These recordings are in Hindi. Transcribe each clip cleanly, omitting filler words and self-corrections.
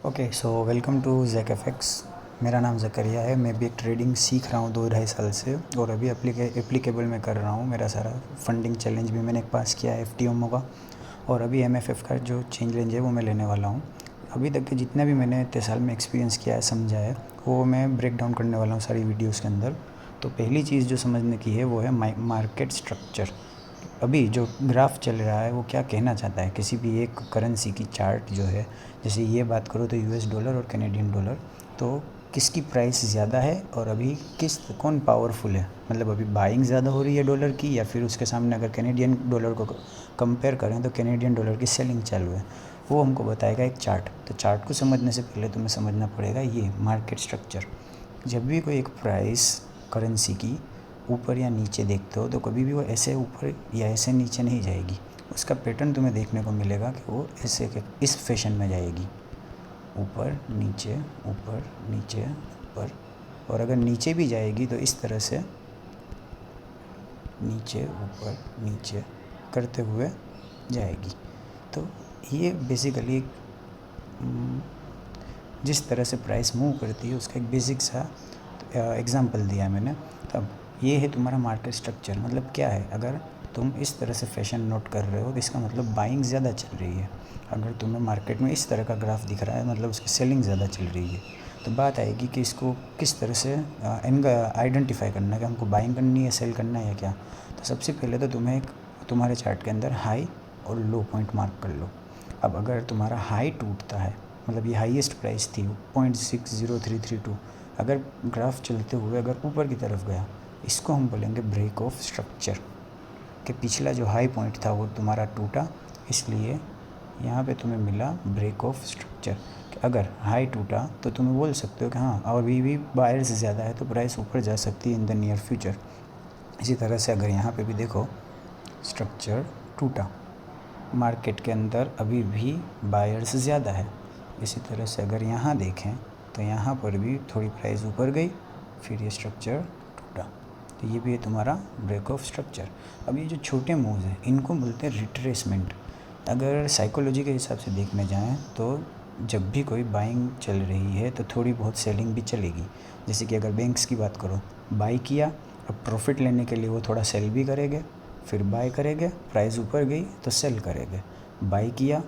Okay so welcome to Jack FX. मेरा नाम ज़करिया है। मैं भी ट्रेडिंग सीख रहा हूँ 2-2.5 साल से और अभी एप्लीकेबल मैं कर रहा हूँ। मेरा सारा फंडिंग चैलेंज भी मैंने पास किया है एफटीओमो का, और अभी एमएफएफ का जो चैलेंज है वो मैं लेने वाला हूँ। अभी तक के जितना भी मैंने इतने साल में एक्सपीरियंस किया है, समझा है, वो मैं ब्रेक डाउन करने वाला हूँ सारी वीडियोज़ के अंदर। तो पहली चीज़ जो समझने की है वो है मार्केट स्ट्रक्चर। अभी जो ग्राफ चल रहा है वो क्या कहना चाहता है, किसी भी एक करेंसी की चार्ट जो है, जैसे ये बात करो तो यूएस डॉलर और कैनेडियन डॉलर, तो किसकी प्राइस ज़्यादा है और अभी कौन पावरफुल है, मतलब अभी बाइंग ज़्यादा हो रही है डॉलर की, या फिर उसके सामने अगर कैनेडियन डॉलर को कंपेयर करें तो कैनेडियन डॉलर की सेलिंग चालू है, वो हमको बताएगा एक चार्ट। तो चार्ट को समझने से पहले तुम्हें समझना पड़ेगा ये मार्केट स्ट्रक्चर। जब भी कोई एक प्राइस करेंसी की ऊपर या नीचे देखते हो तो कभी भी वो ऐसे ऊपर या ऐसे नीचे नहीं जाएगी। उसका पैटर्न तुम्हें देखने को मिलेगा कि वो ऐसे के इस फैशन में जाएगी, ऊपर नीचे ऊपर नीचे ऊपर। और अगर नीचे भी जाएगी तो इस तरह से नीचे ऊपर नीचे करते हुए जाएगी। तो ये बेसिकली जिस तरह से प्राइस मूव करती है उसका एक बेसिक सा एग्जांपल दिया है मैंने। तब ये है तुम्हारा मार्केट स्ट्रक्चर। मतलब क्या है, अगर तुम इस तरह से फैशन नोट कर रहे हो तो इसका मतलब बाइंग ज़्यादा चल रही है। अगर तुम्हें मार्केट में इस तरह का ग्राफ दिख रहा है मतलब उसकी सेलिंग ज़्यादा चल रही है। तो बात आएगी कि इसको किस तरह से आइडेंटिफाई करना है कि हमको बाइंग करनी है, सेल करना है या क्या। तो सबसे पहले तो तुम्हें एक तुम्हारे चार्ट के अंदर हाई और लो पॉइंट मार्क कर लो। अब अगर तुम्हारा हाई टूटता है, मतलब ये हाईएस्ट प्राइस थी 0.60332, अगर ग्राफ चलते हुए अगर ऊपर की तरफ गया, इसको हम बोलेंगे ब्रेक ऑफ स्ट्रक्चर। कि पिछला जो हाई पॉइंट था वो तुम्हारा टूटा, इसलिए यहाँ पे तुम्हें मिला ब्रेक ऑफ स्ट्रक्चर। कि अगर हाई टूटा तो तुम्हें बोल सकते हो कि हाँ और भी बायर्स ज़्यादा है तो प्राइस ऊपर जा सकती है इन द नियर फ्यूचर। इसी तरह से अगर यहाँ पे भी देखो स्ट्रक्चर टूटा, मार्केट के अंदर अभी भी बायर्स ज़्यादा है। इसी तरह से अगर यहाँ देखें तो यहाँ पर भी थोड़ी प्राइस ऊपर गई, फिर ये स्ट्रक्चर टूटा। तो ये भी है तुम्हारा ब्रेक ऑफ स्ट्रक्चर। अब ये जो छोटे मूव्स हैं इनको बोलते हैं रिट्रेसमेंट। अगर साइकोलॉजी के हिसाब से देखने जाएँ तो जब भी कोई बाइंग चल रही है तो थोड़ी बहुत सेलिंग भी चलेगी। जैसे कि अगर बैंक्स की बात करो, बाई किया, अब प्रॉफिट लेने के लिए वो थोड़ा सेल भी करेंगे, फिर बाय करेंगे, प्राइस ऊपर गई तो सेल करेंगे, बाई किया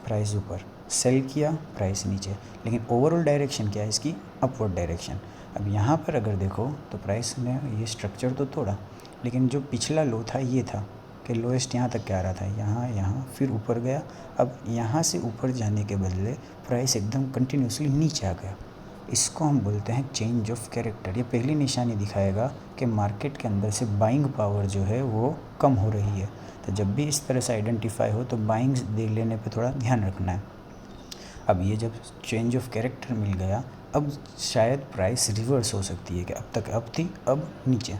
प्राइस ऊपर, सेल किया प्राइस नीचे। लेकिन ओवरऑल डायरेक्शन क्या है इसकी, अपवर्ड डायरेक्शन। अब यहाँ पर अगर देखो तो प्राइस ने ये स्ट्रक्चर तो तोड़ा, लेकिन जो पिछला लो था ये था कि लोएस्ट यहाँ तक क्या आ रहा था, यहाँ फिर ऊपर गया। अब यहाँ से ऊपर जाने के बदले प्राइस एकदम कंटिन्यूसली नीचे आ गया। इसको हम बोलते हैं चेंज ऑफ कैरेक्टर। ये पहली निशानी दिखाएगा कि मार्केट के अंदर से बाइंग पावर जो है वो कम हो रही है। तो जब भी इस तरह से आइडेंटिफाई हो तो बाइंग दे लेने पे थोड़ा ध्यान रखना है। अब ये जब चेंज ऑफ कैरेक्टर मिल गया, अब शायद प्राइस रिवर्स हो सकती है कि अब तक अप थी अब नीचे।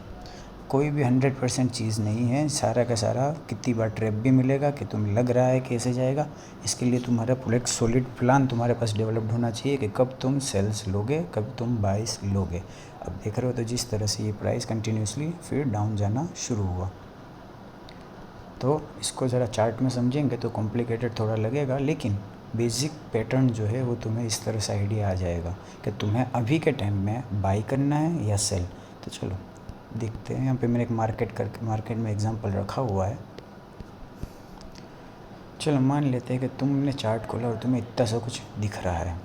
कोई भी 100% चीज़ नहीं है, सारा का सारा कितनी बार ट्रैप भी मिलेगा कि तुम्हें लग रहा है कैसे जाएगा। इसके लिए तुम्हारा पूरा एक सॉलिड प्लान तुम्हारे पास डेवलप्ड होना चाहिए कि कब तुम सेल्स लोगे, कब तुम बाइस लोगे। अब देख रहे हो तो जिस तरह से ये प्राइस कंटिन्यूसली फिर डाउन जाना शुरू हुआ। तो इसको ज़रा चार्ट में समझेंगे तो कॉम्प्लिकेटेड थोड़ा लगेगा, लेकिन बेसिक पैटर्न जो है वो तुम्हें इस तरह से आइडिया आ जाएगा कि तुम्हें अभी के टाइम में बाई करना है या सेल। तो चलो देखते हैं। यहाँ पे मैंने एक मार्केट में एग्जांपल रखा हुआ है। चलो मान लेते हैं कि तुमने चार्ट खोला और तुम्हें इतना सा कुछ दिख रहा है।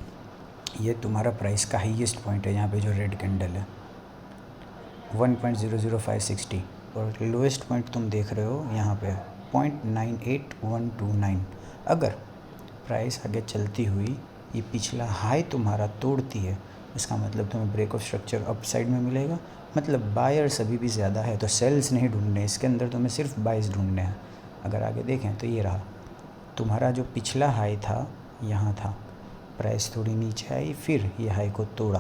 ये तुम्हारा प्राइस का हाईएस्ट पॉइंट है, यहाँ पे जो रेड कैंडल है 1.00560, और लोएस्ट पॉइंट तुम देख रहे हो यहाँ पे 0.98129। अगर प्राइस आगे चलती हुई ये पिछला हाई तुम्हारा तोड़ती है, इसका मतलब तुम्हें break of structure up side में मिलेगा। मतलब बायर्स अभी भी ज़्यादा है तो सेल्स नहीं ढूंढने, इसके अंदर तुम्हें सिर्फ बाइस ढूंढने हैं। अगर आगे देखें तो ये रहा तुम्हारा जो पिछला हाई था, यहाँ था, प्राइस थोड़ी नीचे आई, फिर ये हाई को तोड़ा।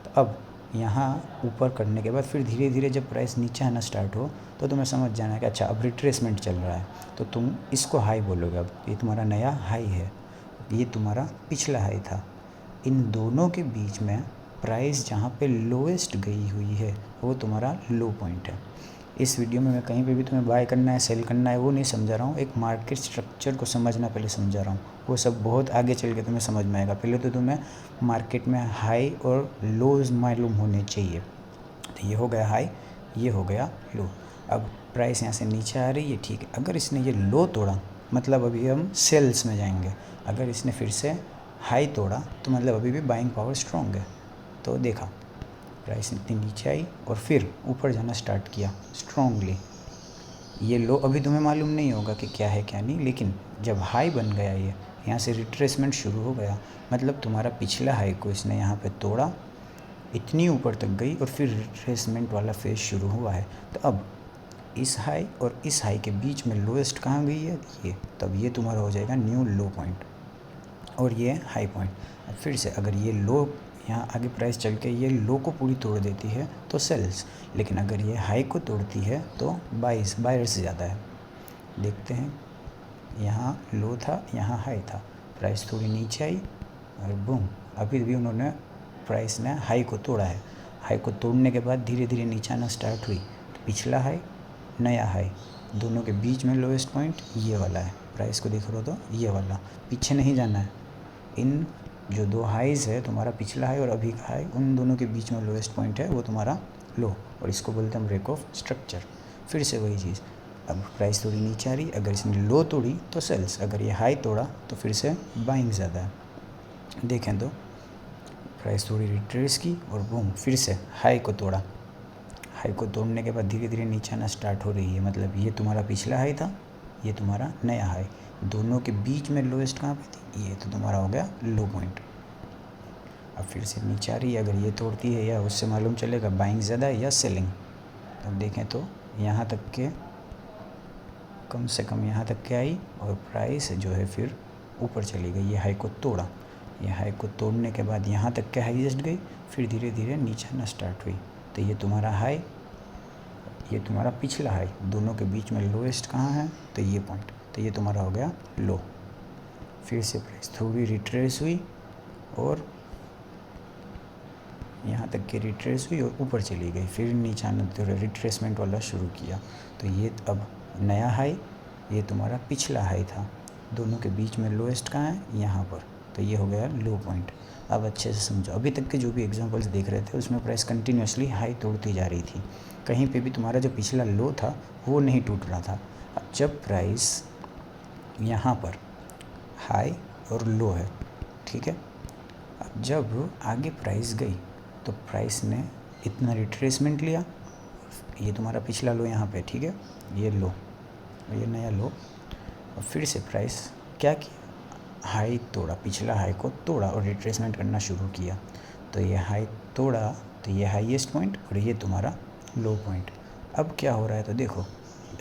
तो अब यहाँ ऊपर करने के बाद फिर धीरे धीरे जब प्राइस नीचे आना स्टार्ट हो तो तुम्हें समझ जाना है कि अच्छा अब रिट्रेसमेंट चल रहा है, तो तुम इसको हाई बोलोगे। अब ये तुम्हारा नया हाई है, ये तुम्हारा पिछला हाई था। इन दोनों के बीच में प्राइस जहाँ पे लोएस्ट गई हुई है वो तुम्हारा लो पॉइंट है। इस वीडियो में मैं कहीं पे भी तुम्हें बाय करना है सेल करना है वो नहीं समझा रहा हूँ, एक मार्केट स्ट्रक्चर को समझना पहले समझा रहा हूँ। वो सब बहुत आगे चल के तुम्हें समझ में आएगा। पहले तो तुम्हें मार्केट में हाई और लोज मालूम होने चाहिए। तो ये हो गया हाई, ये हो गया लो। अब प्राइस यहाँ से नीचे आ रही है, ठीक है। अगर इसने ये लो तोड़ा मतलब अभी हम सेल्स में जाएंगे। अगर इसने फिर से हाई तोड़ा तो मतलब अभी भी बाइंग पावर स्ट्रॉन्ग है। तो देखा प्राइस इतनी नीचे आई और फिर ऊपर जाना स्टार्ट किया स्ट्रॉन्गली। ये लो अभी तुम्हें मालूम नहीं होगा कि क्या है क्या नहीं, लेकिन जब हाई बन गया ये यहाँ से रिट्रेसमेंट शुरू हो गया, मतलब तुम्हारा पिछला हाई को इसने यहाँ पे तोड़ा, इतनी ऊपर तक गई और फिर रिट्रेसमेंट वाला फेज शुरू हुआ है। तो अब इस हाई और इस हाई के बीच में लोएस्ट कहाँ गई है ये, तब ये तुम्हारा हो जाएगा न्यू लो पॉइंट और ये हाई पॉइंट। अब फिर से अगर ये लो यहाँ आगे प्राइस चल के ये लो को पूरी तोड़ देती है तो सेल्स, लेकिन अगर ये हाई को तोड़ती है तो बायर से ज़्यादा है। देखते हैं, यहाँ लो था यहाँ हाई था, प्राइस थोड़ी नीचे आई और बूम अभी भी उन्होंने प्राइस ने हाई को तोड़ा है। हाई को तोड़ने के बाद धीरे धीरे नीचे आना स्टार्ट हुई, तो पिछला हाई नया हाई दोनों के बीच में लोएस्ट पॉइंट ये वाला है। प्राइस को देख रहे हो तो ये वाला, पीछे नहीं जाना है। इन जो दो हाईज़ है तुम्हारा पिछला हाई और अभी का हाई, उन दोनों के बीच में लोएस्ट पॉइंट है वो तुम्हारा लो, और इसको बोलते हैं हम ब्रेक ऑफ स्ट्रक्चर। फिर से वही चीज़, अब प्राइस थोड़ी नीचे आ रही, अगर इसने लो तोड़ी तो सेल्स, अगर ये हाई तोड़ा तो फिर से बाइंग ज़्यादा है। देखें तो प्राइस थोड़ी रिट्रेस की और बूम फिर से हाई को तोड़ा। हाई को तोड़ने के बाद धीरे धीरे नीचे आना स्टार्ट हो रही है, मतलब ये तुम्हारा पिछला हाई था, ये तुम्हारा नया हाई, दोनों के बीच में लोएस्ट कहाँ पे थी, ये तो तुम्हारा हो गया लो पॉइंट। अब फिर से नीचे आ रही है, अगर ये तोड़ती है या उससे मालूम चलेगा बाइंग ज़्यादा है या सेलिंग। अब देखें तो यहाँ तक के कम से कम यहाँ तक के आई और प्राइस जो है फिर ऊपर चली गई, ये हाई को तोड़ा। ये हाई को तोड़ने के बाद यहाँ तक के हाईएस्ट गई, फिर धीरे धीरे नीचे आना स्टार्ट हुई। तो ये तुम्हारा हाई, ये तुम्हारा पिछला हाई, दोनों के बीच में लोएस्ट कहाँ है तो ये पॉइंट, तो ये तुम्हारा हो गया लो। फिर से प्राइस थोड़ी रिट्रेस हुई और यहाँ तक की रिट्रेस हुई और ऊपर चली गई, फिर नीचे आना थोड़ा रिट्रेसमेंट वाला शुरू किया। तो ये अब नया हाई, ये तुम्हारा पिछला हाई था, दोनों के बीच में लोएस्ट कहाँ है यहाँ पर, तो ये हो गया लो पॉइंट। अब अच्छे से समझो, अभी तक के जो भी एग्जांपल्स देख रहे थे उसमें प्राइस कंटिन्यूसली हाई तोड़ती जा रही थी, कहीं पे भी तुम्हारा जो पिछला लो था वो नहीं टूट रहा था। अब जब प्राइस यहाँ पर हाई और लो है, ठीक है, अब जब आगे प्राइस गई तो प्राइस ने इतना रिट्रेसमेंट लिया, ये तुम्हारा पिछला लो यहाँ पे, ठीक है, ये लो, ये नया लो, और फिर से प्राइस क्या किया, हाई तोड़ा, पिछला हाई को तोड़ा और रिट्रेसमेंट करना शुरू किया। तो ये हाई तोड़ा तो ये हाईएस्ट पॉइंट और ये तुम्हारा लो पॉइंट। अब क्या हो रहा है तो देखो,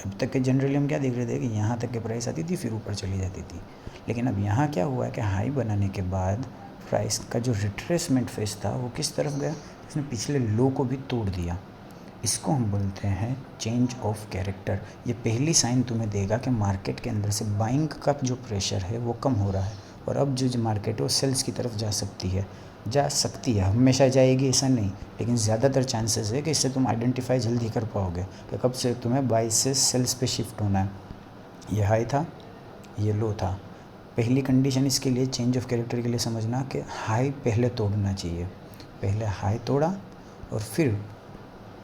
अब तक के जनरली हम क्या देख रहे थे कि यहाँ तक के प्राइस आती थी फिर ऊपर चली जाती थी, लेकिन अब यहाँ क्या हुआ है कि हाई बनाने के बाद प्राइस का जो रिट्रेसमेंट फेज था वो किस तरफ गया, इसने पिछले लो को भी तोड़ दिया। इसको हम बोलते हैं चेंज ऑफ कैरेक्टर। ये पहली साइन तुम्हें देगा कि मार्केट के अंदर से बाइंग का जो प्रेशर है वो कम हो रहा है और अब जो मार्केट है वो सेल्स की तरफ जा सकती है। हमेशा जाएगी ऐसा नहीं, लेकिन ज़्यादातर चांसेस है कि इससे तुम आइडेंटिफाई जल्दी कर पाओगे कि कब से तुम्हें बाई से सेल्स पे शिफ्ट होना है। ये हाई था, ये लो था। पहली कंडीशन इसके लिए चेंज ऑफ कैरेक्टर के लिए समझना कि हाई पहले तोड़ना चाहिए, पहले हाई तोड़ा और फिर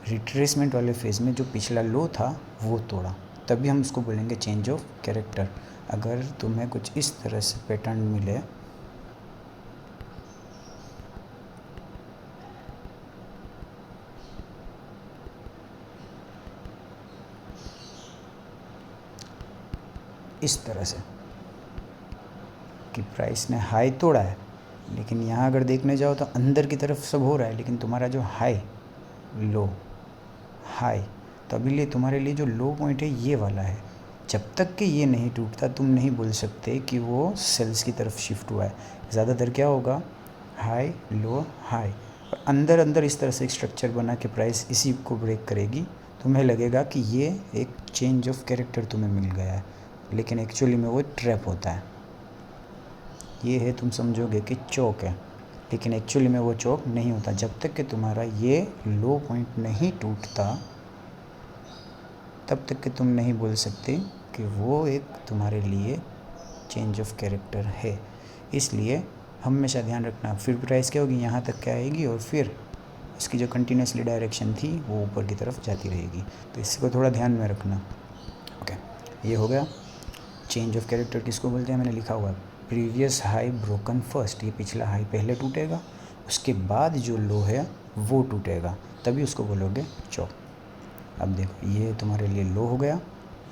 रिट्रेसमेंट वाले फेज़ में जो पिछला लो था वो तोड़ा, तभी हम उसको बोलेंगे चेंज ऑफ कैरेक्टर। अगर तुम्हें कुछ इस तरह से पैटर्न मिले, इस तरह से कि प्राइस ने हाई तोड़ा है, लेकिन यहाँ अगर देखने जाओ तो अंदर की तरफ सब हो रहा है, लेकिन तुम्हारा जो हाई लो हाई, तो अभी लिए तुम्हारे लिए जो लो पॉइंट है ये वाला है। जब तक कि ये नहीं टूटता तुम नहीं बोल सकते कि वो सेल्स की तरफ शिफ्ट हुआ है। ज़्यादातर क्या होगा, हाई लो हाई, और अंदर अंदर इस तरह से एक स्ट्रक्चर बना के प्राइस इसी को ब्रेक करेगी, तुम्हें लगेगा कि ये एक चेंज ऑफ कैरेक्टर तुम्हें मिल गया है, लेकिन एक्चुअली में वो ट्रैप होता है। ये है, तुम समझोगे कि चौक है, लेकिन एक्चुअली में वो चौक नहीं होता। जब तक कि तुम्हारा ये लो पॉइंट नहीं टूटता तब तक कि तुम नहीं बोल सकते कि वो एक तुम्हारे लिए चेंज ऑफ कैरेक्टर है। इसलिए हमेशा ध्यान रखना, फिर प्राइस क्या होगी, यहाँ तक क्या आएगी और फिर उसकी जो कंटिन्यूसली डायरेक्शन थी वो ऊपर की तरफ जाती रहेगी। तो इसको थोड़ा ध्यान में रखना। ओके, ये हो गया। चेंज ऑफ कैरेक्टर किसको बोलते हैं, मैंने लिखा हुआ है प्रीवियस हाई ब्रोकन फर्स्ट। ये पिछला हाई पहले टूटेगा, उसके बाद जो लो है वो टूटेगा, तभी उसको बोलोगे चॉप। अब देखो ये तुम्हारे लिए लो हो गया,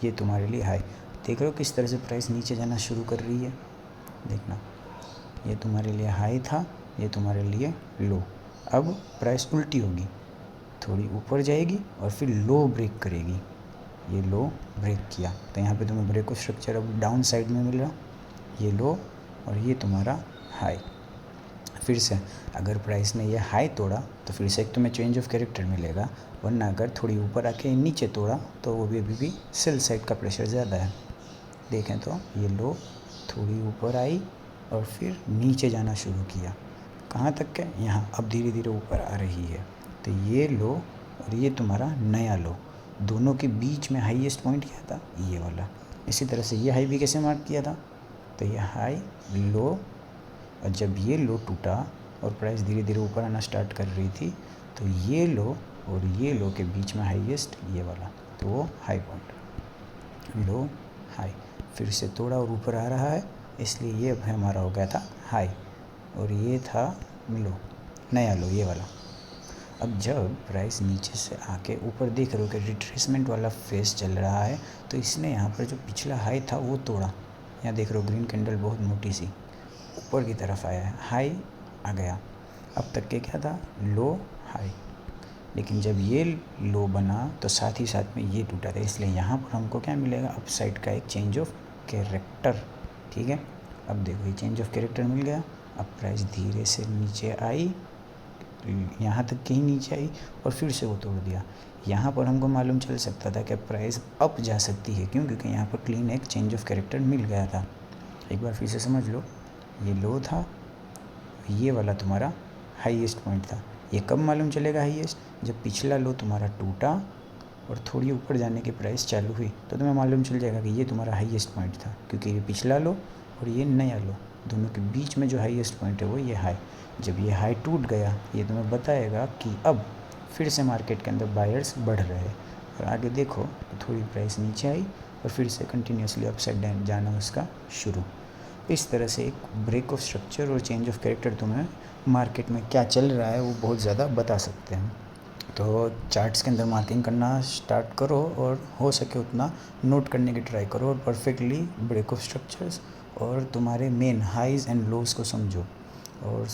ये तुम्हारे लिए हाई। देख रहे हो किस तरह से प्राइस नीचे जाना शुरू कर रही है। देखना, ये तुम्हारे लिए हाई था, ये तुम्हारे लिए लो। अब प्राइस उल्टी होगी, थोड़ी ऊपर जाएगी और फिर लो ब्रेक करेगी। ये लो ब्रेक किया तो यहाँ पे तुम्हें ब्रेक ऑफ स्ट्रक्चर अब डाउन साइड में मिल रहा, ये लो और ये तुम्हारा हाई। फिर से अगर प्राइस ने ये हाई तोड़ा तो फिर से एक तुम्हें चेंज ऑफ कैरेक्टर मिलेगा, वरना अगर थोड़ी ऊपर आके नीचे तोड़ा तो वो भी अभी भी सेल साइड का प्रेशर ज़्यादा है। देखें तो ये लो थोड़ी ऊपर आई और फिर नीचे जाना शुरू किया, कहाँ तक के, यहाँ। अब धीरे धीरे ऊपर आ रही है। तो ये लो और ये तुम्हारा नया लो, दोनों के बीच में हाईएस्ट पॉइंट क्या था, ये वाला। इसी तरह से ये हाई भी कैसे मार्क किया था, तो ये हाई लो, और जब ये लो टूटा और प्राइस धीरे धीरे ऊपर आना स्टार्ट कर रही थी तो ये लो और ये लो के बीच में हाईएस्ट ये वाला, तो वो हाई पॉइंट। लो हाई, फिर से तोड़ा और ऊपर आ रहा है, इसलिए ये हमारा हो गया था हाई और ये था लो, नया लो ये वाला। अब जब प्राइस नीचे से आके ऊपर देख रहे हो कि रिट्रेसमेंट वाला फेस चल रहा है, तो इसने यहाँ पर जो पिछला हाई था वो तोड़ा। यहाँ देख रहे हो ग्रीन कैंडल बहुत मोटी सी ऊपर की तरफ आया है, हाई आ गया। अब तक के क्या था, लो हाई, लेकिन जब ये लो बना तो साथ ही साथ में ये टूटा था, इसलिए यहाँ पर हमको क्या मिलेगा, अपसाइड का एक चेंज ऑफ कैरेक्टर। ठीक है, अब देखो ये चेंज ऑफ कैरेक्टर मिल गया। अब प्राइस धीरे से नीचे आई, यहाँ तक कहीं नीचे आई और फिर से वो तोड़ दिया। यहाँ पर हमको मालूम चल सकता था कि प्राइस अप जा सकती है, क्यों, क्योंकि यहाँ पर क्लीन एक चेंज ऑफ कैरेक्टर मिल गया था। एक बार फिर से समझ लो, ये लो था, ये वाला तुम्हारा हाईएस्ट पॉइंट था। ये कब मालूम चलेगा हाईएस्ट, जब पिछला लो तुम्हारा टूटा और थोड़ी ऊपर जाने की प्राइस चालू हुई, तो तुम्हें मालूम चल जाएगा कि ये तुम्हारा हाईएस्ट पॉइंट था, क्योंकि ये पिछला लो और ये नया लो, दोनों के बीच में जो हाईएस्ट पॉइंट है वो ये हाई। जब ये हाई टूट गया, ये तुम्हें बताएगा कि अब फिर से मार्केट के अंदर बायर्स बढ़ रहे हैं। और आगे देखो तो थोड़ी प्राइस नीचे आई और फिर से कंटिन्यूसली अपसाइड डाउन जाना उसका शुरू। इस तरह से एक ब्रेक ऑफ स्ट्रक्चर और चेंज ऑफ कैरेक्टर तुम्हें मार्केट में क्या चल रहा है वो बहुत ज़्यादा बता सकते हैं। तो चार्ट्स के अंदर मार्किंग करना स्टार्ट करो और हो सके उतना नोट करने की ट्राई करो और परफेक्टली ब्रेक ऑफ स्ट्रक्चर्स और तुम्हारे मेन हाइज़ एंड लोज़ को समझो। और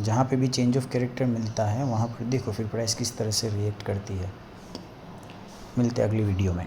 जहाँ पे भी चेंज ऑफ कैरेक्टर मिलता है वहाँ पर देखो फिर प्राइस किस तरह से रिएक्ट करती है। मिलते हैं अगली वीडियो में।